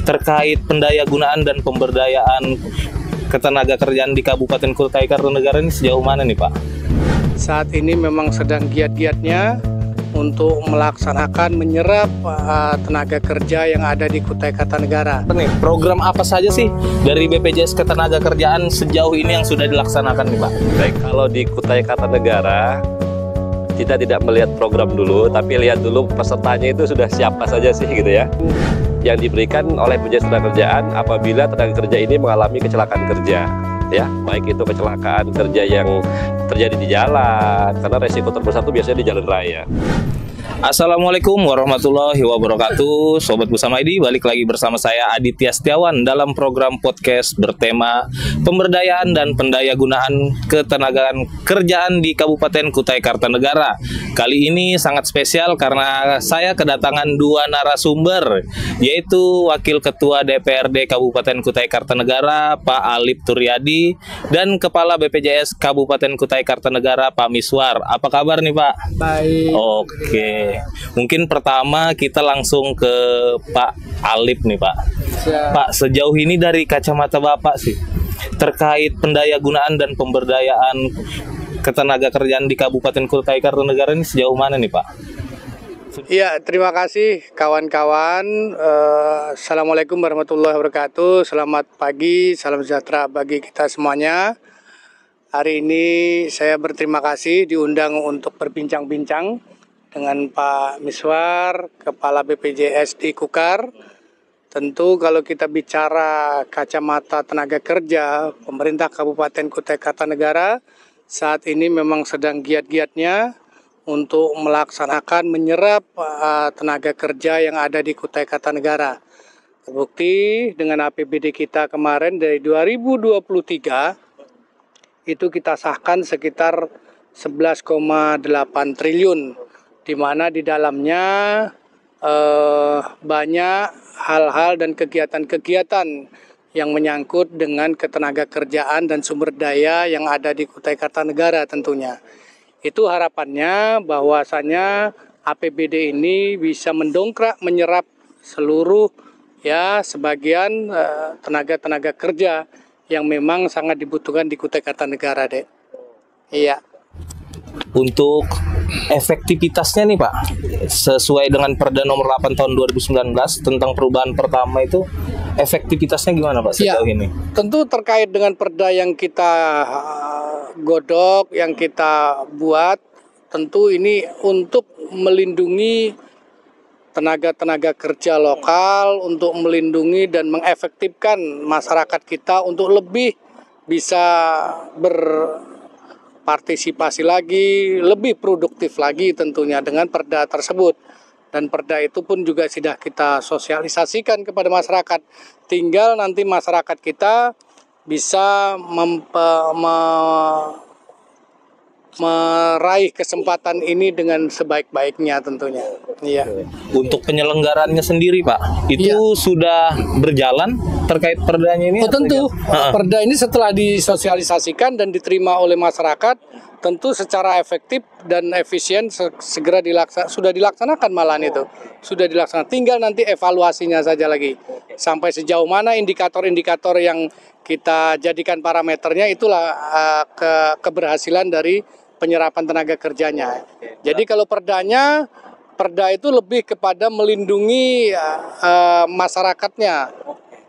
terkait pendayagunaan dan pemberdayaan ketenaga kerjaan di Kabupaten Kutai Kartanegara ini sejauh mana nih Pak? Saat ini memang sedang giat-giatnya untuk melaksanakan menyerap tenaga kerja yang ada di Kutai Kartanegara. Program apa saja sih dari BPJS Ketenagakerjaan sejauh ini yang sudah dilaksanakan nih Pak? Baik, kalau di Kutai Kartanegara kita tidak melihat program dulu, tapi lihat dulu pesertanya itu sudah siapa saja sih gitu ya. Yang diberikan oleh BPJS Ketenagakerjaan apabila tenaga kerja ini mengalami kecelakaan kerja, ya, baik itu kecelakaan kerja yang terjadi di jalan, karena resiko terbesar itu biasanya di jalan raya. Assalamualaikum warahmatullahi wabarakatuh. Sobat Bersama ID, balik lagi bersama saya Aditya Setiawan dalam program podcast bertema pemberdayaan dan pendayagunaan ketenagaan kerjaan di Kabupaten Kutai Kartanegara. Kali ini sangat spesial karena saya kedatangan dua narasumber, yaitu Wakil Ketua DPRD Kabupaten Kutai Kartanegara Pak Alip Turyadi dan Kepala BPJS Kabupaten Kutai Kartanegara Pak Miswar. Apa kabar nih Pak? Baik. Oke. Mungkin pertama kita langsung ke Pak Alip nih Pak. Siap. Pak, sejauh ini dari kacamata Bapak sih terkait pendayagunaan dan pemberdayaan ketenaga kerjaan di Kabupaten Kutai Kartanegara ini sejauh mana nih Pak? Iya, terima kasih kawan-kawan. Assalamualaikum warahmatullahi wabarakatuh. Selamat pagi, salam sejahtera bagi kita semuanya. Hari ini saya berterima kasih diundang untuk berbincang-bincang dengan Pak Miswar, Kepala BPJS di Kukar. Tentu kalau kita bicara kacamata tenaga kerja, pemerintah Kabupaten Kutai Kartanegara saat ini memang sedang giat-giatnya untuk melaksanakan menyerap tenaga kerja yang ada di Kutai Kartanegara. Terbukti dengan APBD kita kemarin dari 2023 itu kita sahkan sekitar 11,8 triliun. Di mana di dalamnya banyak hal-hal dan kegiatan-kegiatan yang menyangkut dengan ketenaga kerjaan dan sumber daya yang ada di Kutai Kartanegara tentunya. Itu harapannya bahwasanya APBD ini bisa mendongkrak menyerap seluruh sebagian tenaga-tenaga kerja yang memang sangat dibutuhkan di Kutai Kartanegara, Dek. Iya. Untuk efektivitasnya nih Pak, sesuai dengan Perda nomor 8 tahun 2019 tentang perubahan pertama itu, efektivitasnya gimana Pak sejauh ini? Tentu terkait dengan perda yang kita godok, yang kita buat, tentu ini untuk melindungi tenaga-tenaga kerja lokal, untuk melindungi dan mengefektifkan masyarakat kita untuk lebih bisa partisipasi lagi, lebih produktif lagi tentunya dengan perda tersebut. Dan perda itu pun juga sudah kita sosialisasikan kepada masyarakat. Tinggal nanti masyarakat kita bisa meraih kesempatan ini dengan sebaik-baiknya tentunya. Iya. Untuk penyelenggaraannya sendiri Pak, itu sudah berjalan terkait perdanya ini? Oh tentu, perda ini setelah disosialisasikan dan diterima oleh masyarakat, tentu secara efektif dan efisien segera sudah dilaksanakan malahan itu. Sudah dilaksanakan, tinggal nanti evaluasinya saja lagi. Sampai sejauh mana indikator-indikator yang kita jadikan parameternya, itulah keberhasilan dari penyerapan tenaga kerjanya. Jadi kalau perda itu lebih kepada melindungi masyarakatnya.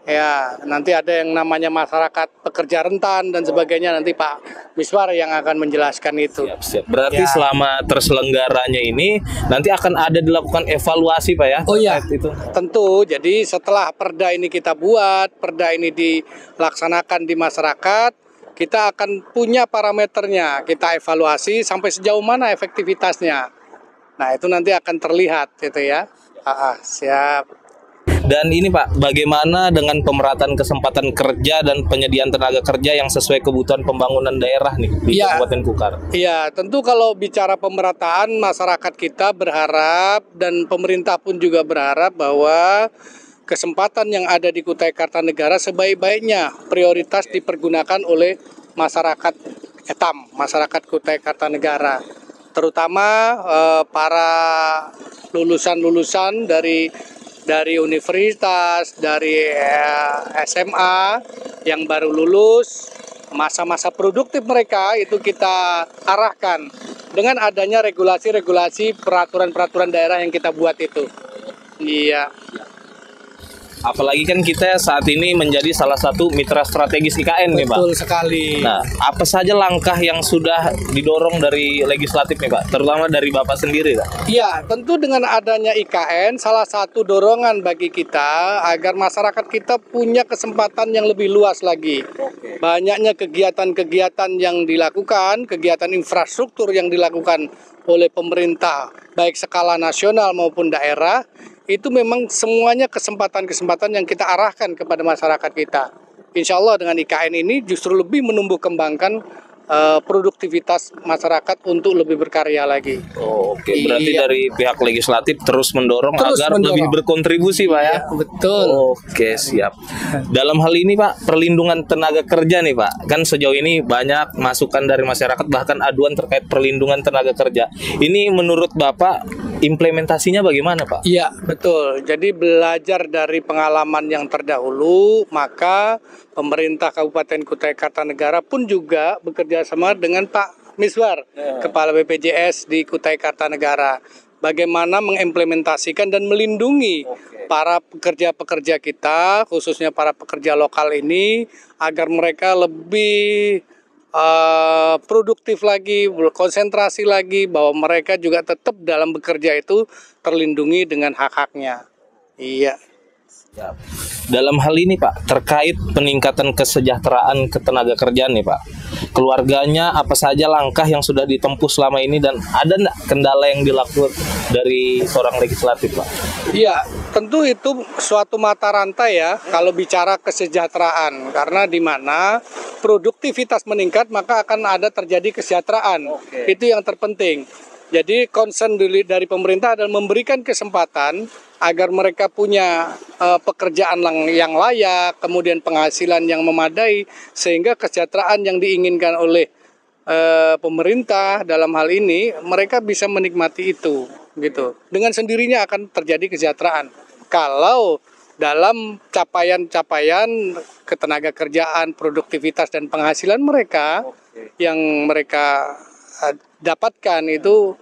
Ya, nanti ada yang namanya masyarakat pekerja rentan dan sebagainya, nanti Pak Miswar yang akan menjelaskan itu. Siap. Berarti selama terselenggaranya ini nanti akan ada dilakukan evaluasi Pak ya? Oh iya, itu. Tentu. Jadi setelah perda ini kita buat, perda ini dilaksanakan di masyarakat, kita akan punya parameternya, kita evaluasi sampai sejauh mana efektivitasnya. Nah itu nanti akan terlihat gitu ya. Siap. Dan ini Pak, bagaimana dengan pemerataan kesempatan kerja dan penyediaan tenaga kerja yang sesuai kebutuhan pembangunan daerah nih di Kabupaten Kukar? Iya, tentu kalau bicara pemerataan, masyarakat kita berharap dan pemerintah pun juga berharap bahwa kesempatan yang ada di Kutai Kartanegara sebaik-baiknya prioritas dipergunakan oleh masyarakat etam, masyarakat Kutai Kartanegara. Terutama para lulusan-lulusan dari dari universitas, dari SMA yang baru lulus, masa-masa produktif mereka itu kita arahkan dengan adanya regulasi-regulasi peraturan-peraturan daerah yang kita buat itu. Iya. Apalagi kan kita saat ini menjadi salah satu mitra strategis IKN nih Pak. Betul sekali. Nah, apa saja langkah yang sudah didorong dari legislatif nih Pak, terutama dari Bapak sendiri Pak? Ya, tentu dengan adanya IKN, salah satu dorongan bagi kita agar masyarakat kita punya kesempatan yang lebih luas lagi. Banyaknya kegiatan-kegiatan yang dilakukan, kegiatan infrastruktur yang dilakukan oleh pemerintah, baik skala nasional maupun daerah, itu memang semuanya kesempatan-kesempatan yang kita arahkan kepada masyarakat kita. Insya Allah dengan IKN ini justru lebih menumbuh kembangkan produktivitas masyarakat untuk lebih berkarya lagi. Oh, oke. Berarti Iya. dari pihak legislatif terus mendorong Terus agar mendorong. lebih berkontribusi Pak ya. Betul. Oke, siap. Dalam hal ini Pak, perlindungan tenaga kerja nih Pak. Kan sejauh ini banyak masukan dari masyarakat bahkan aduan terkait perlindungan tenaga kerja. Ini menurut Bapak implementasinya bagaimana Pak? Iya, betul. Jadi belajar dari pengalaman yang terdahulu, maka pemerintah Kabupaten Kutai Kartanegara pun juga bekerja sama dengan Pak Miswar, Kepala BPJS di Kutai Kartanegara. Bagaimana mengimplementasikan dan melindungi para pekerja-pekerja kita, khususnya para pekerja lokal ini, agar mereka lebih produktif lagi, berkonsentrasi lagi, bahwa mereka juga tetap dalam bekerja itu terlindungi dengan hak-haknya. Iya. Dalam hal ini Pak, terkait peningkatan kesejahteraan ketenaga kerjaan nih Pak, keluarganya apa saja langkah yang sudah ditempuh selama ini dan ada nggak kendala yang dilakukan dari seorang legislatif Pak? Iya, tentu itu suatu mata rantai ya kalau bicara kesejahteraan, karena di mana produktivitas meningkat maka akan ada terjadi kesejahteraan. Itu yang terpenting. Jadi concern dari pemerintah adalah memberikan kesempatan agar mereka punya pekerjaan yang layak, kemudian penghasilan yang memadai, sehingga kesejahteraan yang diinginkan oleh pemerintah dalam hal ini mereka bisa menikmati itu, gitu. Dengan sendirinya akan terjadi kesejahteraan. Kalau dalam capaian-capaian ketenaga kerjaan, produktivitas dan penghasilan mereka yang mereka dapatkan itu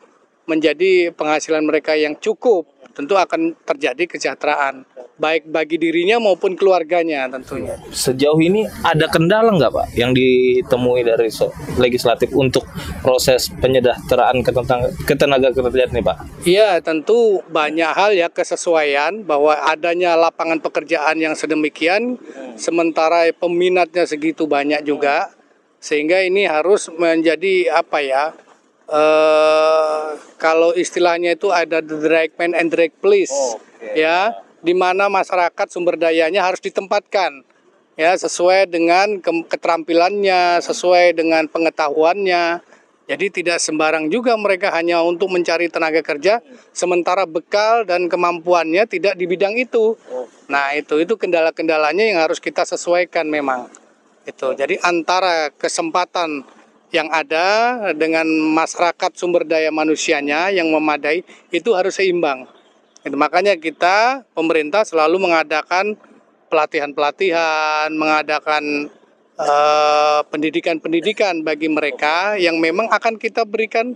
menjadi penghasilan mereka yang cukup, tentu akan terjadi kesejahteraan baik bagi dirinya maupun keluarganya tentunya. Sejauh ini ada kendala nggak Pak yang ditemui dari legislatif untuk proses penyejahteraan ketenaga kerjaan nih Pak? Iya, tentu banyak hal ya, kesesuaian bahwa adanya lapangan pekerjaan yang sedemikian sementara peminatnya segitu banyak juga, sehingga ini harus menjadi apa ya, kalau istilahnya itu ada the drag man and drag police, ya, di mana masyarakat sumber dayanya harus ditempatkan ya sesuai dengan keterampilannya, sesuai dengan pengetahuannya. Jadi tidak sembarang juga mereka hanya untuk mencari tenaga kerja sementara bekal dan kemampuannya tidak di bidang itu. Nah, itu kendala-kendalanya yang harus kita sesuaikan memang. Itu. Jadi antara kesempatan yang ada dengan masyarakat sumber daya manusianya yang memadai itu harus seimbang. Itu makanya kita pemerintah selalu mengadakan pelatihan-pelatihan, mengadakan pendidikan-pendidikan bagi mereka yang memang akan kita berikan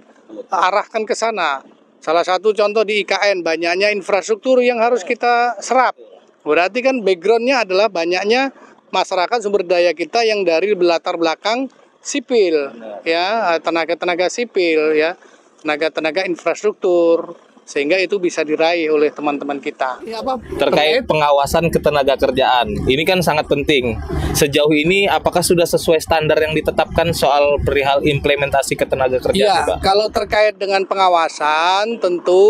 arahkan ke sana. Salah satu contoh di IKN banyaknya infrastruktur yang harus kita serap. Berarti kan backgroundnya adalah banyaknya masyarakat sumber daya kita yang dari latar belakang sipil, ya, tenaga-tenaga sipil, ya, tenaga-tenaga infrastruktur, sehingga itu bisa diraih oleh teman-teman kita. Ya, terkait pengawasan ketenaga kerjaan, ini kan sangat penting. Sejauh ini, apakah sudah sesuai standar yang ditetapkan soal perihal implementasi ketenaga kerjaan, ya, Pak? Kalau terkait dengan pengawasan, tentu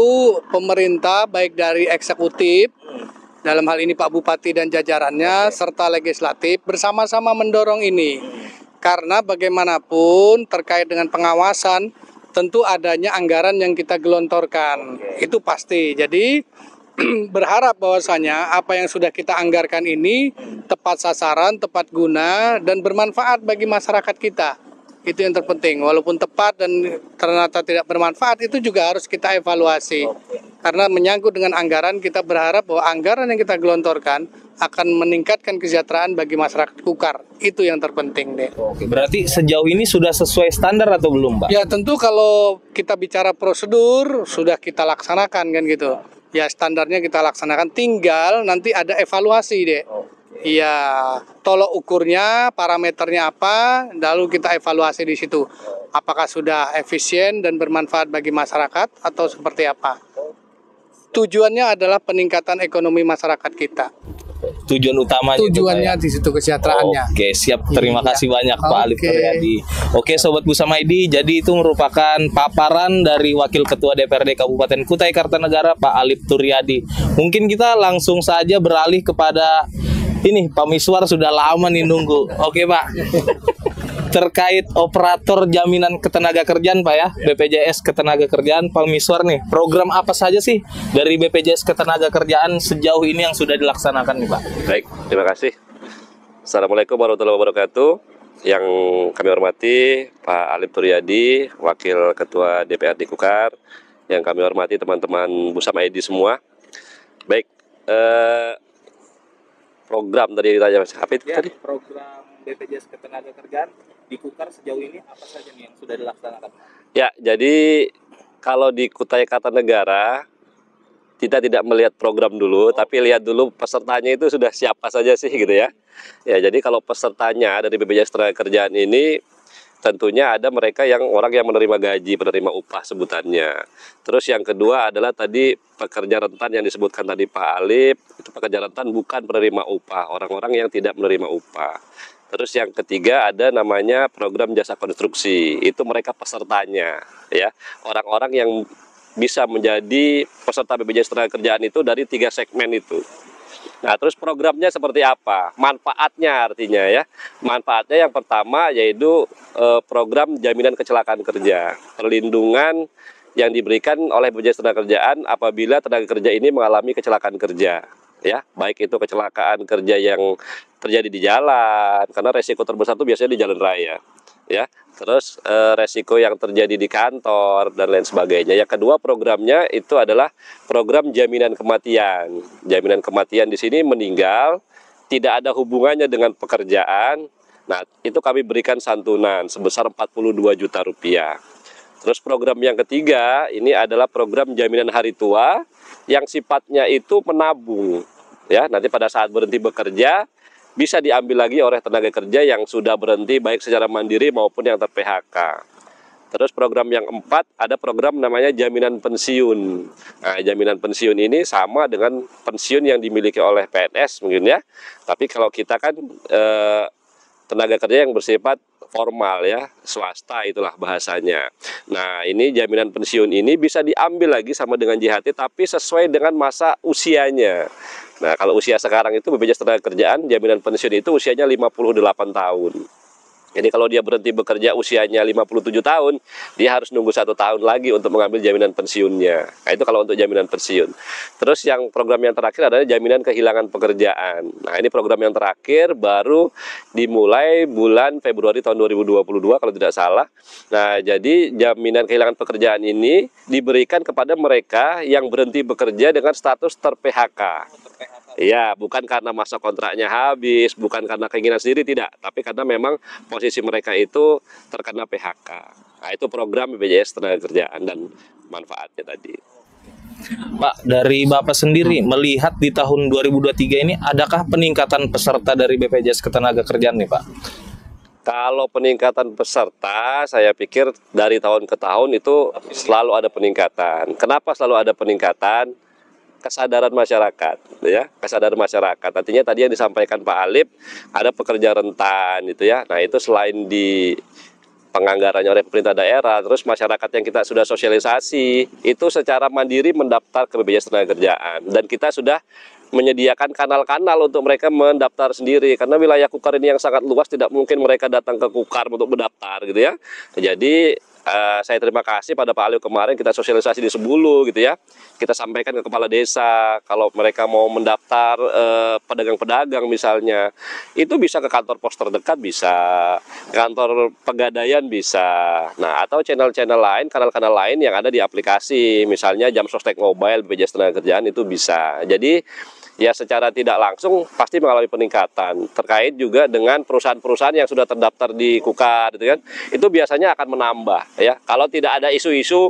pemerintah baik dari eksekutif, dalam hal ini Pak Bupati dan jajarannya, serta legislatif bersama-sama mendorong ini. Karena bagaimanapun terkait dengan pengawasan, tentu adanya anggaran yang kita gelontorkan. Itu pasti. Jadi berharap bahwasanya apa yang sudah kita anggarkan ini tepat sasaran, tepat guna, dan bermanfaat bagi masyarakat kita. Itu yang terpenting. Walaupun tepat dan ternyata tidak bermanfaat, itu juga harus kita evaluasi. Karena menyangkut dengan anggaran, kita berharap bahwa anggaran yang kita gelontorkan akan meningkatkan kesejahteraan bagi masyarakat Kukar. Itu yang terpenting deh. Oke, berarti sejauh ini sudah sesuai standar atau belum, Pak? Ya tentu kalau kita bicara prosedur sudah kita laksanakan kan gitu. Ya standarnya kita laksanakan, tinggal nanti ada evaluasi deh. Iya, tolok ukurnya, parameternya apa, lalu kita evaluasi di situ. Apakah sudah efisien dan bermanfaat bagi masyarakat atau seperti apa? Tujuannya adalah peningkatan ekonomi masyarakat kita. Tujuan utamanya Tujuannya di situ kesejahteraannya. Oke, siap. Terima kasih banyak Pak Alif Oke. Turyadi. Oke, Sobat Busama ID, jadi itu merupakan paparan dari Wakil Ketua DPRD Kabupaten Kutai Kartanegara, Pak Alif Turyadi. Mungkin kita langsung saja beralih kepada ini, Pak Miswar sudah lama nih nunggu. Oke, Pak. Terkait operator jaminan ketenagakerjaan, Pak ya, BPJS Ketenagakerjaan, Pak Miswar nih, program apa saja sih dari BPJS Ketenagakerjaan sejauh ini yang sudah dilaksanakan nih, Pak? Baik, terima kasih. Assalamualaikum warahmatullahi wabarakatuh. Yang kami hormati Pak Alif Turyadi, Wakil Ketua DPRD Kukar. Yang kami hormati teman-teman Busama ID semua. Baik, program tadi ditanya Mas Hafid Ya, tadi. program BPJS Ketenagakerjaan di Kukar sejauh ini apa saja nih yang sudah dilaksanakan? Ya, jadi kalau di Kutai Kartanegara kita tidak melihat program dulu, tapi lihat dulu pesertanya itu sudah siapa saja sih gitu ya. Ya, jadi kalau pesertanya dari BPJS Ketenagakerjaan ini tentunya ada mereka yang orang yang menerima gaji, menerima upah sebutannya. Terus yang kedua adalah tadi pekerja rentan yang disebutkan tadi Pak Alif, itu pekerja rentan bukan penerima upah, orang-orang yang tidak menerima upah. Terus yang ketiga ada namanya program jasa konstruksi, itu mereka pesertanya, ya, orang-orang yang bisa menjadi peserta BPJS Ketenagakerjaan itu dari 3 segmen itu. Nah, terus programnya seperti apa? Manfaatnya artinya ya. Manfaatnya yang pertama yaitu program jaminan kecelakaan kerja, perlindungan yang diberikan oleh BPJS Ketenagakerjaan apabila tenaga kerja ini mengalami kecelakaan kerja. Ya, baik itu kecelakaan kerja yang terjadi di jalan, karena resiko terbesar itu biasanya di jalan raya, ya. Terus resiko yang terjadi di kantor dan lain sebagainya. Yang kedua programnya itu adalah program jaminan kematian. Jaminan kematian di sini meninggal tidak ada hubungannya dengan pekerjaan. Nah, itu kami berikan santunan sebesar 42 juta rupiah. Terus program yang ketiga ini adalah program jaminan hari tua yang sifatnya itu menabung, ya, nanti pada saat berhenti bekerja bisa diambil lagi oleh tenaga kerja yang sudah berhenti baik secara mandiri maupun yang ter-PHK. Terus program yang 4 ada program namanya jaminan pensiun. Nah, jaminan pensiun ini sama dengan pensiun yang dimiliki oleh PNS mungkin ya. Tapi kalau kita kan tenaga kerja yang bersifat formal ya, swasta itulah bahasanya. Nah, ini jaminan pensiun ini bisa diambil lagi sama dengan JHT tapi sesuai dengan masa usianya. Nah, kalau usia sekarang itu BPJS Ketenagakerjaan jaminan pensiun itu usianya 58 tahun. Jadi kalau dia berhenti bekerja usianya 57 tahun, dia harus nunggu 1 tahun lagi untuk mengambil jaminan pensiunnya. Nah, itu kalau untuk jaminan pensiun. Terus yang program yang terakhir adalah jaminan kehilangan pekerjaan. Nah, ini program yang terakhir baru dimulai bulan Februari tahun 2022 kalau tidak salah. Nah, jadi jaminan kehilangan pekerjaan ini diberikan kepada mereka yang berhenti bekerja dengan status ter-PHK. Iya, bukan karena masa kontraknya habis, bukan karena keinginan sendiri, tidak. Tapi karena memang posisi mereka itu terkena PHK. Nah, itu program BPJS Ketenagakerjaan dan manfaatnya tadi. Pak, dari Bapak sendiri melihat di tahun 2023 ini adakah peningkatan peserta dari BPJS Ketenagakerjaan nih, Pak? Kalau peningkatan peserta, saya pikir dari tahun ke tahun itu selalu ada peningkatan. Kenapa selalu ada peningkatan? Kesadaran masyarakat, ya, kesadaran masyarakat. Artinya tadi yang disampaikan Pak Alif, ada pekerja rentan, gitu ya. Nah, itu selain di penganggarannya oleh pemerintah daerah, terus masyarakat yang kita sudah sosialisasi, itu secara mandiri mendaftar ke BPJS Ketenagakerjaan. Dan kita sudah menyediakan kanal-kanal untuk mereka mendaftar sendiri, karena wilayah Kukar ini yang sangat luas, tidak mungkin mereka datang ke Kukar untuk mendaftar, gitu ya. Jadi Saya terima kasih pada Pak Alif kemarin kita sosialisasi di Sebulu gitu ya. Kita sampaikan ke kepala desa kalau mereka mau mendaftar pedagang-pedagang misalnya, itu bisa ke kantor pos terdekat, bisa kantor pegadaian bisa. Nah, atau channel-channel lain, kanal-kanal lain yang ada di aplikasi, misalnya Jam Sostek Mobile BPJS Tenagakerjaan itu bisa. Jadi ya secara tidak langsung pasti mengalami peningkatan. Terkait juga dengan perusahaan-perusahaan yang sudah terdaftar di KUKAR gitu kan, itu biasanya akan menambah ya. Kalau tidak ada isu-isu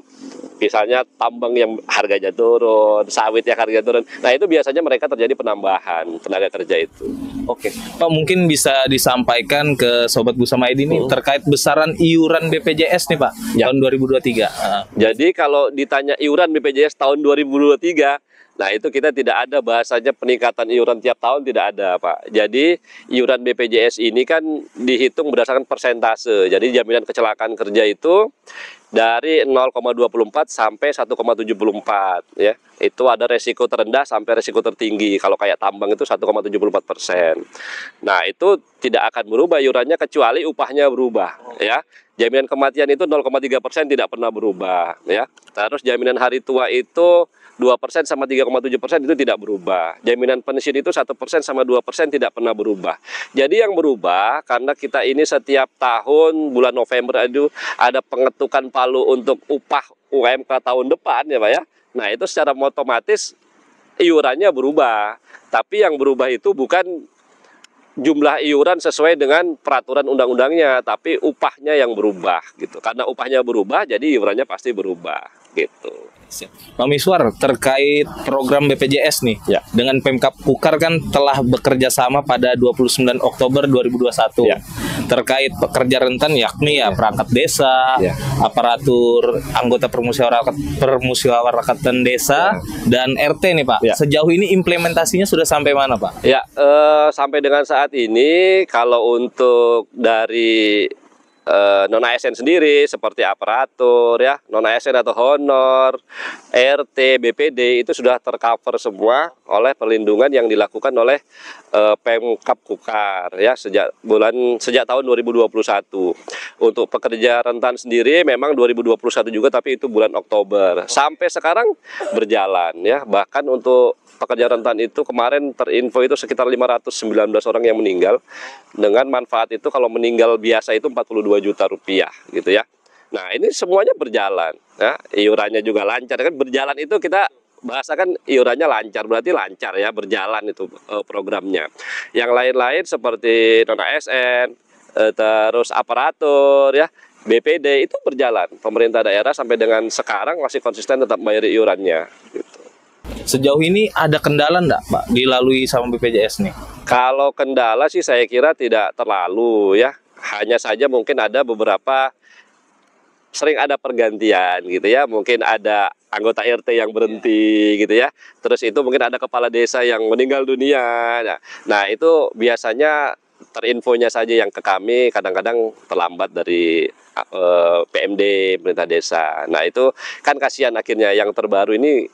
misalnya tambang yang harganya turun, sawit yang harganya turun, nah itu biasanya mereka terjadi penambahan tenaga kerja itu. Oke, Pak, mungkin bisa disampaikan ke Sobat Busama ID nih terkait besaran iuran BPJS nih Pak tahun 2023. Jadi kalau ditanya iuran BPJS tahun 2023, nah itu kita tidak ada bahasanya peningkatan iuran tiap tahun, tidak ada Pak. Jadi iuran BPJS ini kan dihitung berdasarkan persentase. Jadi jaminan kecelakaan kerja itu dari 0,24 sampai 1,74 ya. Itu ada resiko terendah sampai resiko tertinggi. Kalau kayak tambang itu 1,74%. Nah, itu tidak akan berubah iurannya kecuali upahnya berubah ya. Jaminan kematian itu 0,3% tidak pernah berubah ya. Terus jaminan hari tua itu 2% sama 3,7% itu tidak berubah. Jaminan pensiun itu 1% sama 2% tidak pernah berubah. Jadi yang berubah karena kita ini setiap tahun bulan November itu ada pengetukan palu untuk upah UMK tahun depan ya Pak ya. Nah itu secara otomatis iurannya berubah. Tapi yang berubah itu bukan jumlah iuran sesuai dengan peraturan undang-undangnya, tapi upahnya yang berubah gitu. Karena upahnya berubah, jadi iurannya pasti berubah gitu. Pak Miswar, terkait program BPJS nih, Ya. dengan Pemkab KUKAR kan telah bekerja sama pada 29 Oktober 2021 Ya. terkait pekerja rentan yakni ya perangkat desa, Ya. aparatur anggota permusyawaratan desa dan RT nih Pak. Ya. Sejauh ini implementasinya sudah sampai mana Pak? Ya, sampai dengan saat ini kalau untuk dari non-ASN sendiri seperti aparatur ya, non-ASN atau honor, RT, BPD itu sudah tercover semua oleh perlindungan yang dilakukan oleh Pemkab KUKAR ya sejak tahun 2021. Untuk pekerja rentan sendiri memang 2021 juga, tapi itu bulan Oktober. Sampai sekarang berjalan ya. Bahkan untuk pekerja rentan itu kemarin terinfo itu sekitar 519 orang yang meninggal. Dengan manfaat itu kalau meninggal biasa itu 42 juta rupiah gitu ya. Nah ini semuanya berjalan ya. Iurannya juga lancar kan, berjalan itu kita bahasakan iurannya lancar, berarti lancar ya, berjalan itu programnya. Yang lain-lain seperti non-ASN, terus aparatur ya, BPD itu berjalan. Pemerintah daerah sampai dengan sekarang masih konsisten tetap bayar iurannya gitu. Sejauh ini ada kendala enggak Pak dilalui sama BPJS nih? Kalau kendala sih saya kira tidak terlalu ya. Hanya saja mungkin ada beberapa sering ada pergantian gitu ya. Mungkin ada anggota RT yang berhenti gitu ya. Terus itu mungkin ada kepala desa yang meninggal dunia. Nah, itu biasanya terinfonya saja yang ke kami kadang-kadang terlambat dari PMD pemerintah desa. Nah, itu kan kasihan akhirnya yang terbaru ini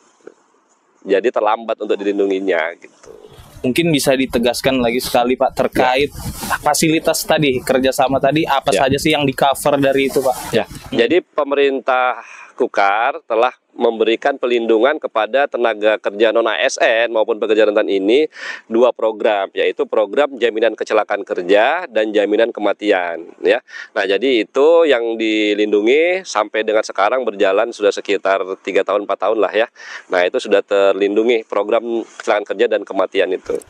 jadi terlambat untuk dilindunginya gitu. Mungkin bisa ditegaskan lagi sekali Pak terkait fasilitas tadi, kerjasama tadi apa saja sih yang di cover dari itu Pak? Ya, jadi pemerintah KUKAR telah memberikan pelindungan kepada tenaga kerja non-ASN maupun pekerja rentan ini 2 program, yaitu program jaminan kecelakaan kerja dan jaminan kematian ya. Nah, jadi itu yang dilindungi sampai dengan sekarang berjalan sudah sekitar 3 tahun 4 tahun lah ya. Nah, itu sudah terlindungi program kecelakaan kerja dan kematian itu.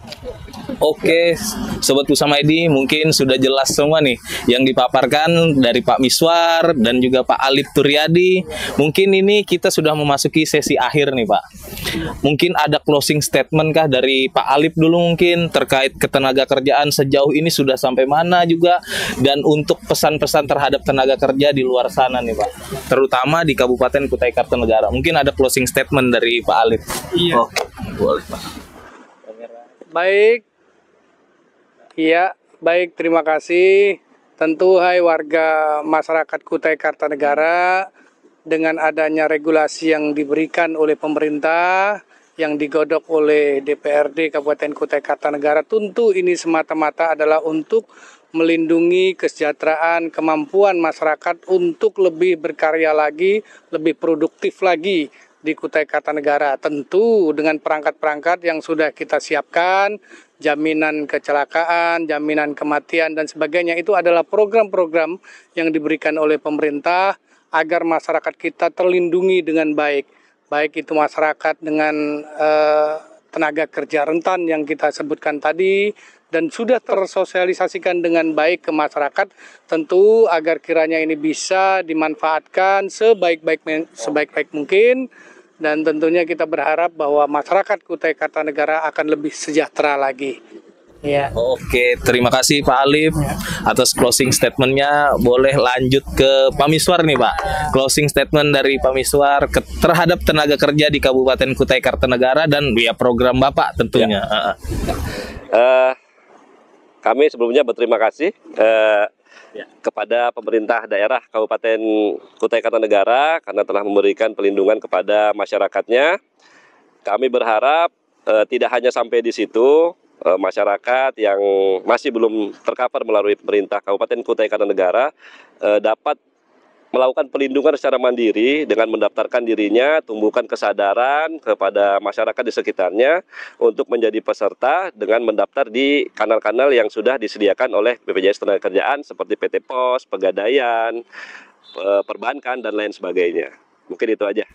Oke, Sobat Busama ID mungkin sudah jelas semua nih yang dipaparkan dari Pak Miswar dan juga Pak Alif Turyadi. Mungkin ini kita sudah memasuki sesi akhir nih Pak. Mungkin ada closing statement kah dari Pak Alif dulu mungkin terkait ketenaga kerjaan sejauh ini sudah sampai mana juga, dan untuk pesan-pesan terhadap tenaga kerja di luar sana nih Pak, terutama di Kabupaten Kutai Kartanegara. Mungkin ada closing statement dari Pak Alif. Iya. Oh, boleh Pak. Baik. Iya, baik, terima kasih. Tentu hai warga masyarakat Kutai Kartanegara, dengan adanya regulasi yang diberikan oleh pemerintah, yang digodok oleh DPRD Kabupaten Kutai Kartanegara, tentu ini semata-mata adalah untuk melindungi kesejahteraan, kemampuan masyarakat untuk lebih berkarya lagi, lebih produktif lagi di Kutai Kartanegara. Tentu dengan perangkat-perangkat yang sudah kita siapkan, jaminan kecelakaan, jaminan kematian, dan sebagainya. Itu adalah program-program yang diberikan oleh pemerintah agar masyarakat kita terlindungi dengan baik. Baik itu masyarakat dengan tenaga kerja rentan yang kita sebutkan tadi, dan sudah tersosialisasikan dengan baik ke masyarakat, tentu agar kiranya ini bisa dimanfaatkan sebaik-baik mungkin, dan tentunya kita berharap bahwa masyarakat Kutai Kartanegara akan lebih sejahtera lagi. Ya. Oke, terima kasih Pak Alif atas closing statementnya. Boleh lanjut ke Pak Miswar nih Pak. Closing statement dari Pak Miswar terhadap tenaga kerja di Kabupaten Kutai Kartanegara dan ya program Bapak tentunya. Kami sebelumnya berterima kasih kepada pemerintah daerah Kabupaten Kutai Kartanegara karena telah memberikan perlindungan kepada masyarakatnya. Kami berharap tidak hanya sampai di situ, masyarakat yang masih belum tercover melalui pemerintah Kabupaten Kutai Kartanegara dapat melakukan perlindungan secara mandiri dengan mendaftarkan dirinya, tumbuhkan kesadaran kepada masyarakat di sekitarnya untuk menjadi peserta dengan mendaftar di kanal-kanal yang sudah disediakan oleh BPJS Tenagakerjaan seperti PT Pos, Pegadaian, Perbankan, dan lain sebagainya. Mungkin itu aja.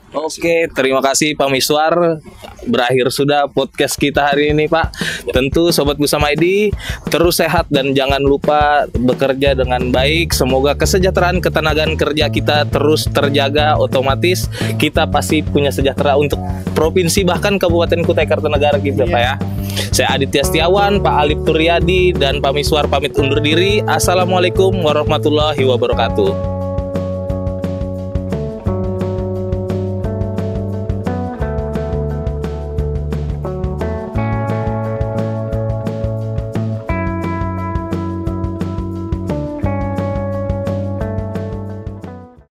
Oke, terima kasih Pak Miswar. Berakhir sudah podcast kita hari ini Pak. Tentu Sobat Busama ID terus sehat dan jangan lupa bekerja dengan baik. Semoga kesejahteraan ketenagaan kerja kita terus terjaga. Otomatis kita pasti punya sejahtera untuk provinsi bahkan Kabupaten Kutai Kartanegara gitu Pak ya. Saya Aditya Setiawan, Pak Alif Turyadi, dan Pak Miswar pamit undur diri. Assalamualaikum warahmatullahi wabarakatuh.